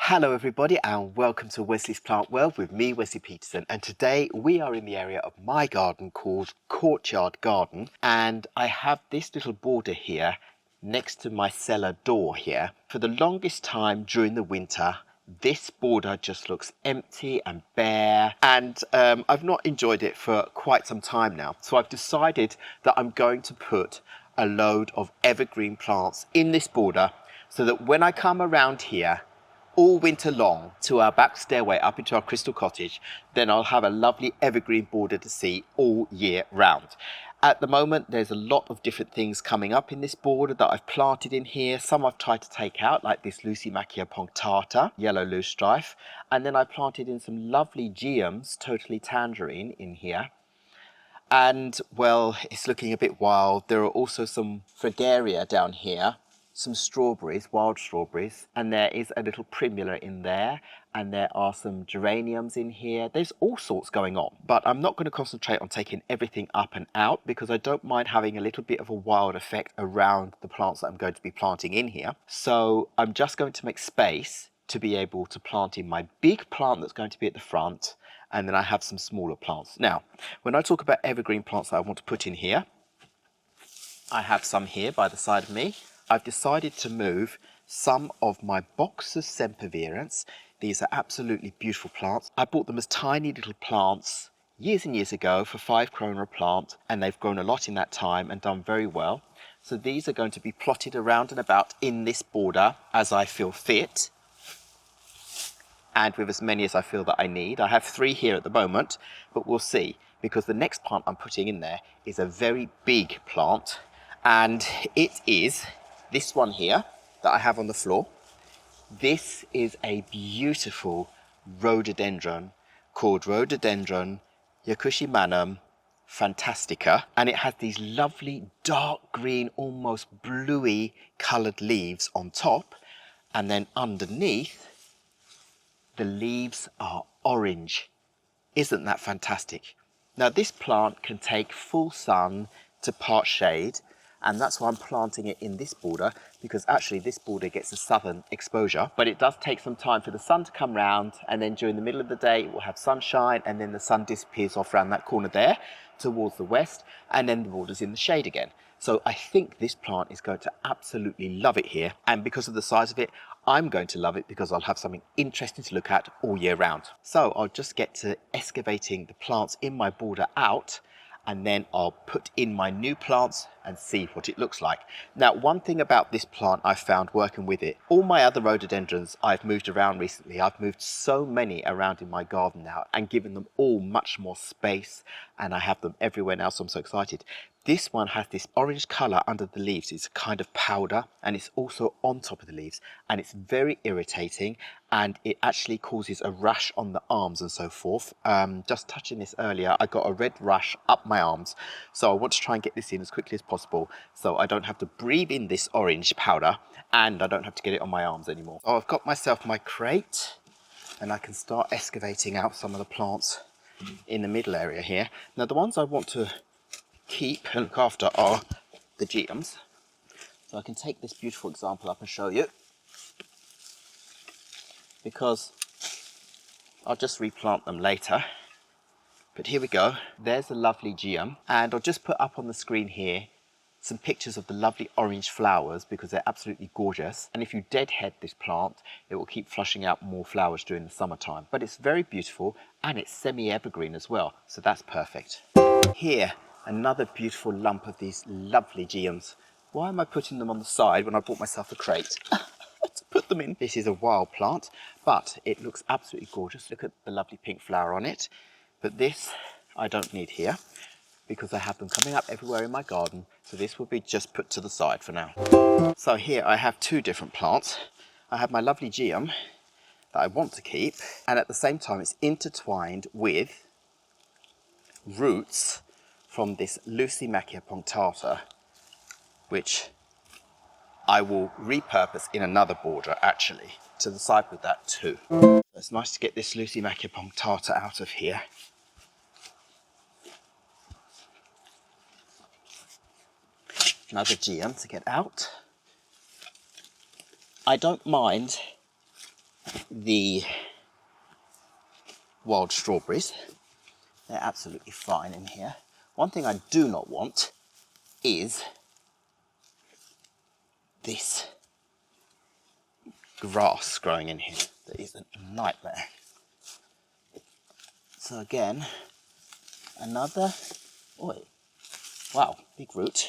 Hello everybody and welcome to Wesley's Plant World with me, Wesley Peterson, and today we are in the area of my garden called Courtyard Garden, and I have this little border here next to my cellar door here. For the longest time during the winter, this border just looks empty and bare, and I've not enjoyed it for quite some time now. So I've decided that I'm going to put a load of evergreen plants in this border so that when I come around here all winter long to our back stairway up into our crystal cottage, then I'll have a lovely evergreen border to see all year round. At the moment, there's a lot of different things coming up in this border that I've planted in here. Some I've tried to take out, like this Lucimakia punctata, yellow loosestrife. And then I planted in some lovely geums, totally tangerine, in here. And, well, it's looking a bit wild. There are also some fragaria down here, some strawberries, wild strawberries, and there is a little primula in there, and there are some geraniums in here. There's all sorts going on, but I'm not going to concentrate on taking everything up and out because I don't mind having a little bit of a wild effect around the plants that I'm going to be planting in here. So I'm just going to make space to be able to plant in my big plant that's going to be at the front, and then I have some smaller plants. Now, when I talk about evergreen plants that I want to put in here, I have some here by the side of me. I've decided to move some of my Buxus sempervirens. These are absolutely beautiful plants. I bought them as tiny little plants years and years ago for 5 krona a plant, and they've grown a lot in that time and done very well. So these are going to be plotted around and about in this border as I feel fit, and with as many as I feel that I need. I have 3 here at the moment, but we'll see, because the next plant I'm putting in there is a very big plant, and it is this one here that I have on the floor. This is a beautiful rhododendron called Rhododendron yakushimanum Fantastica, and it has these lovely dark green, almost bluey coloured leaves on top, and then underneath the leaves are orange. Isn't that fantastic? Now this plant can take full sun to part shade, and that's why I'm planting it in this border, because actually this border gets a southern exposure, but it does take some time for the sun to come round, and then during the middle of the day it will have sunshine, and then the sun disappears off around that corner there towards the west, and then the border's in the shade again. So I think this plant is going to absolutely love it here, and because of the size of it, I'm going to love it because I'll have something interesting to look at all year round. So I'll just get to excavating the plants in my border out, and then I'll put in my new plants and see what it looks like. Now, one thing about this plant I found working with it, all my other rhododendrons I've moved around recently. I've moved so many around in my garden now and given them all much more space, and I have them everywhere now, so I'm so excited. This one has this orange colour under the leaves. It's a kind of powder, and it's also on top of the leaves, and it's very irritating, and it actually causes a rash on the arms and so forth. Just touching this earlier, I got a red rash up my arms, so I want to try and get this in as quickly as possible so I don't have to breathe in this orange powder, and I don't have to get it on my arms anymore. Oh, I've got myself my crate, and I can start excavating out some of the plants in the middle area here. Now, the ones I want to keep and look after are the geums. So I can take this beautiful example up and show you, because I'll just replant them later. But here we go. There's a lovely geum, and I'll just put up on the screen here some pictures of the lovely orange flowers because they're absolutely gorgeous. And if you deadhead this plant, it will keep flushing out more flowers during the summertime. But it's very beautiful, and it's semi-evergreen as well, so that's perfect. Here, another beautiful lump of these lovely geums. Why am I putting them on the side when I bought myself a crate to put them in? This is a wild plant, but it looks absolutely gorgeous. Look at the lovely pink flower on it. But this I don't need here because I have them coming up everywhere in my garden. So this will be just put to the side for now. So here I have 2 different plants. I have my lovely geum that I want to keep, and at the same time it's intertwined with roots from this Lucimakia punctata, which I will repurpose in another border actually to the side with that too. It's nice to get this Lucimakia punctata out of here. Another geum to get out. I don't mind the wild strawberries. They're absolutely fine in here. One thing I do not want is this grass growing in here. That is a nightmare. So again, another, oh, wow, big root,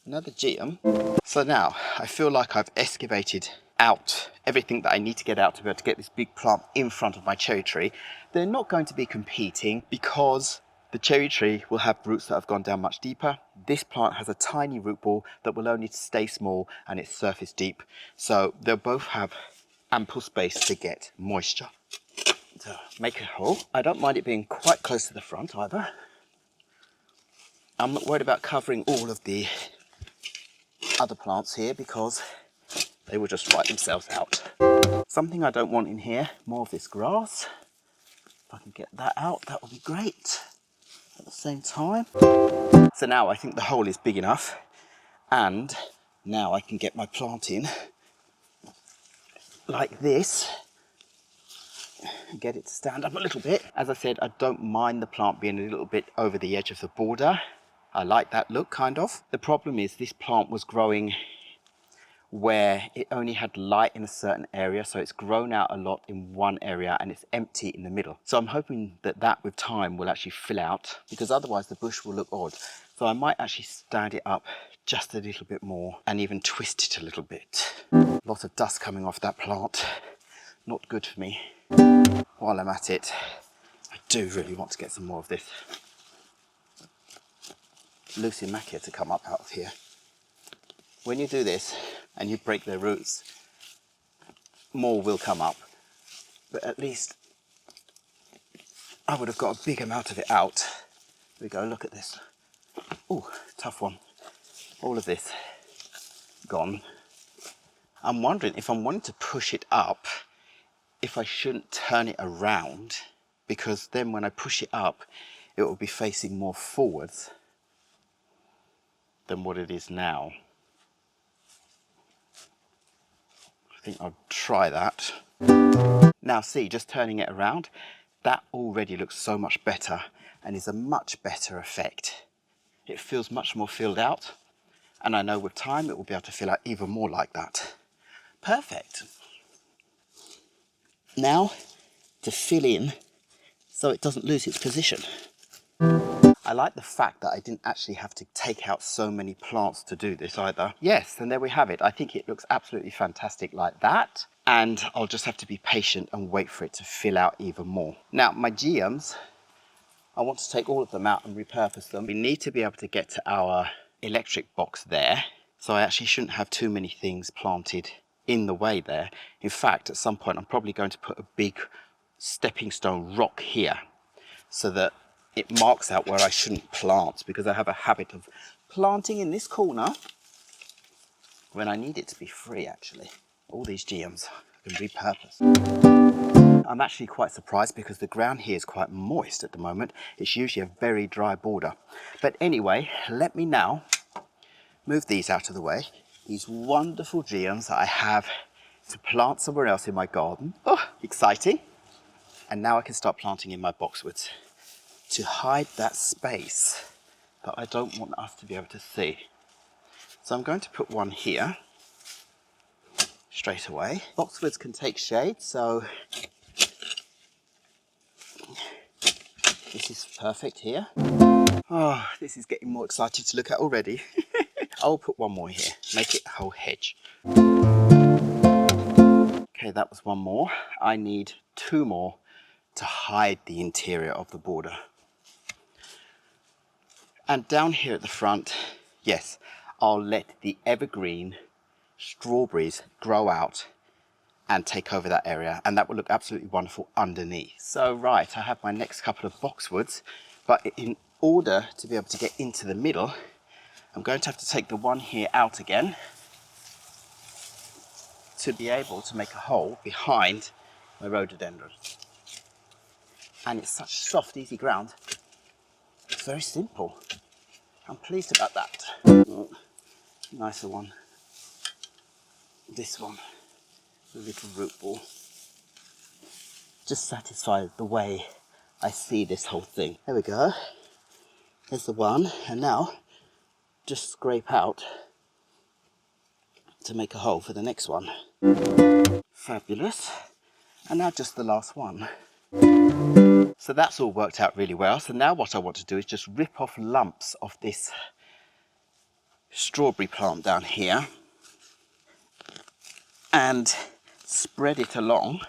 another geum. So now I feel like I've excavated out everything that I need to get out to be able to get this big plant in front of my cherry tree. They're not going to be competing because the cherry tree will have roots that have gone down much deeper. This plant has a tiny root ball that will only stay small and it's surface deep. So they'll both have ample space to get moisture. So make a hole. I don't mind it being quite close to the front either. I'm not worried about covering all of the other plants here because they will just wipe themselves out. Something I don't want in here, more of this grass. If I can get that out, that would be great. At the same time. So now I think the hole is big enough and now I can get my plant in like this and get it to stand up a little bit. As I said, I don't mind the plant being a little bit over the edge of the border. I like that look, kind of. The problem is this plant was growing where it only had light in a certain area, so it's grown out a lot in one area and it's empty in the middle. So I'm hoping that that with time will actually fill out, because otherwise the bush will look odd. So I might actually stand it up just a little bit more and even twist it a little bit. A lot of dust coming off that plant, not good for me. While I'm at it, I do really want to get some more of this Lucimacea to come up out of here. When you do this and you break their roots, more will come up, but at least I would have got a big amount of it out. Here we go, look at this. Oh, tough one. All of this gone. I'm wondering if I'm wanting to push it up, if I shouldn't turn it around, because then when I push it up, it will be facing more forwards than what it is now. I think I'll try that. Now see, just turning it around, that already looks so much better and is a much better effect. It feels much more filled out, and I know with time it will be able to fill out even more like that. Perfect. Now to fill in so it doesn't lose its position. I like the fact that I didn't actually have to take out so many plants to do this either. Yes, and there we have it. I think it looks absolutely fantastic like that. And I'll just have to be patient and wait for it to fill out even more. Now, my geums, I want to take all of them out and repurpose them. We need to be able to get to our electric box there. So I actually shouldn't have too many things planted in the way there. In fact, at some point, I'm probably going to put a big stepping stone rock here so that it marks out where I shouldn't plant, because I have a habit of planting in this corner when I need it to be free, actually. All these geums I can repurpose. I'm actually quite surprised because the ground here is quite moist at the moment. It's usually a very dry border. But anyway, let me now move these out of the way. These wonderful geums that I have to plant somewhere else in my garden. Oh, exciting. And now I can start planting in my boxwoods to hide that space that I don't want us to be able to see. So I'm going to put one here straight away. Boxwoods can take shade, so this is perfect here. Oh, this is getting more exciting to look at already. I'll put one more here, make it a whole hedge. Okay, that was one more. I need two more to hide the interior of the border. And down here at the front, yes, I'll let the evergreen strawberries grow out and take over that area, and that will look absolutely wonderful underneath. So right, I have my next couple of boxwoods, but in order to be able to get into the middle, I'm going to have to take the one here out again to be able to make a hole behind my rhododendron. And it's such soft, easy ground. It's very simple. I'm pleased about that. Oh, nicer one. This one, the little root ball. just satisfies the way I see this whole thing. There we go. There's the one, and now just scrape out to make a hole for the next one. Fabulous. And now just the last one. So that's all worked out really well. So now what I want to do is just rip off lumps of this strawberry plant down here and spread it along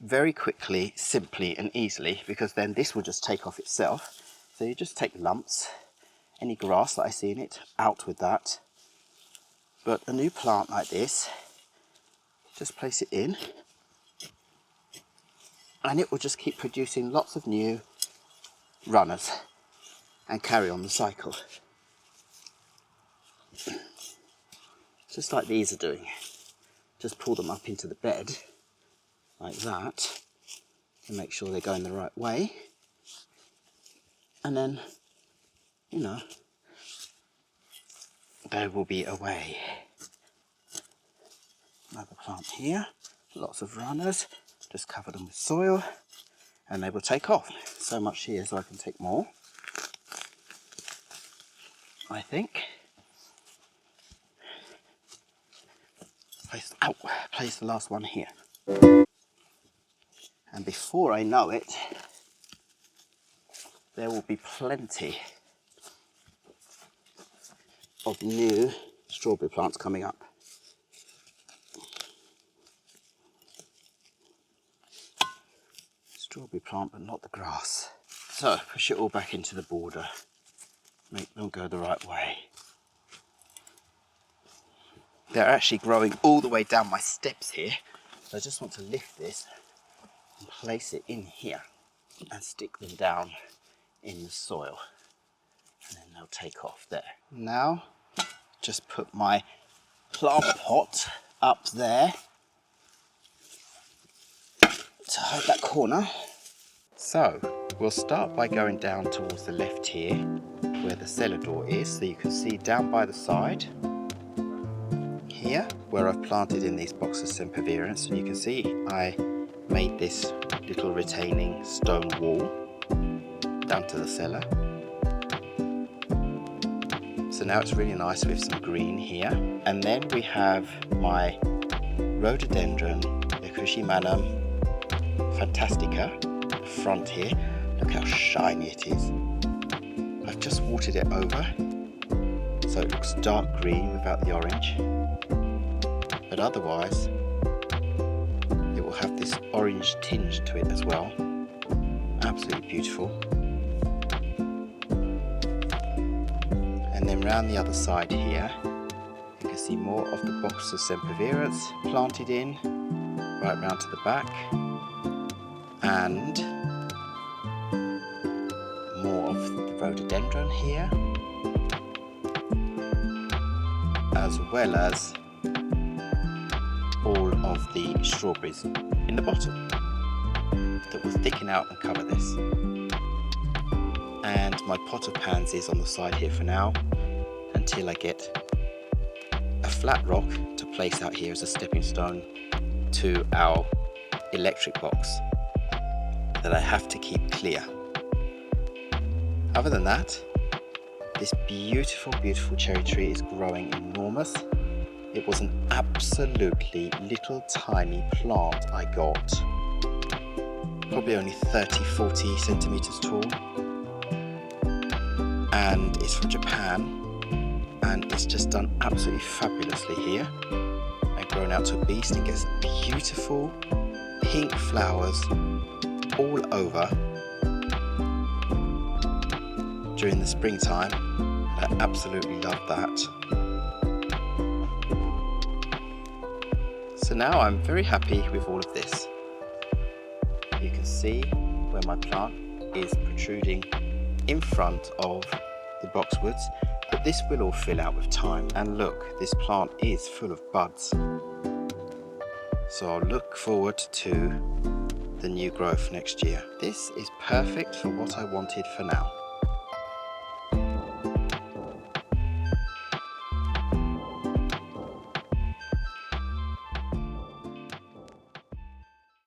very quickly, simply and easily, because then this will just take off itself. So you just take lumps, any grass that I see in it, out with that. But a new plant like this, just place it in and it will just keep producing lots of new runners and carry on the cycle. Just like these are doing. Just pull them up into the bed like that and make sure they're going the right way. And then, you know, they will be away. Another plant here, lots of runners, just cover them with soil and they will take off. So much here so I can take more, I think. Place the last one here. And before I know it, there will be plenty of new strawberry plants coming up. Strawberry plant, but not the grass. So push it all back into the border. Make them go the right way. They're actually growing all the way down my steps here. So I just want to lift this and place it in here and stick them down in the soil. And then they'll take off there. Now, just put my plant pot up there to hide that corner. So, we'll start by going down towards the left here, where the cellar door is. So you can see down by the side, here, where I've planted in these boxes sempervirens, and you can see I made this little retaining stone wall down to the cellar. So now it's really nice with some green here. And then we have my Rhododendron Yakushimanum Fantastica front here. Look how shiny it is. I've just watered it over so it looks dark green without the orange. But otherwise, it will have this orange tinge to it as well. Absolutely beautiful. And then round the other side here, you can see more of the box of sempervirens planted in, right round to the back. And more of the rhododendron here, as well as all of the strawberries in the bottom that will thicken out and cover this. And my pot of pansies on the side here for now, until I get a flat rock to place out here as a stepping stone to our electric box that I have to keep clear. Other than that, this beautiful, beautiful cherry tree is growing enormous. It was an absolutely little tiny plant I got, probably only 30-40 centimeters tall, and it's from Japan, and it's just done absolutely fabulously here and grown out to a beast and gets beautiful pink flowers all over during the springtime. I absolutely love that. So now I'm very happy with all of this. You can see where my plant is protruding in front of the boxwoods, but this will all fill out with time. And look, this plant is full of buds. So I'll look forward to the new growth next year. This is perfect for what I wanted for now.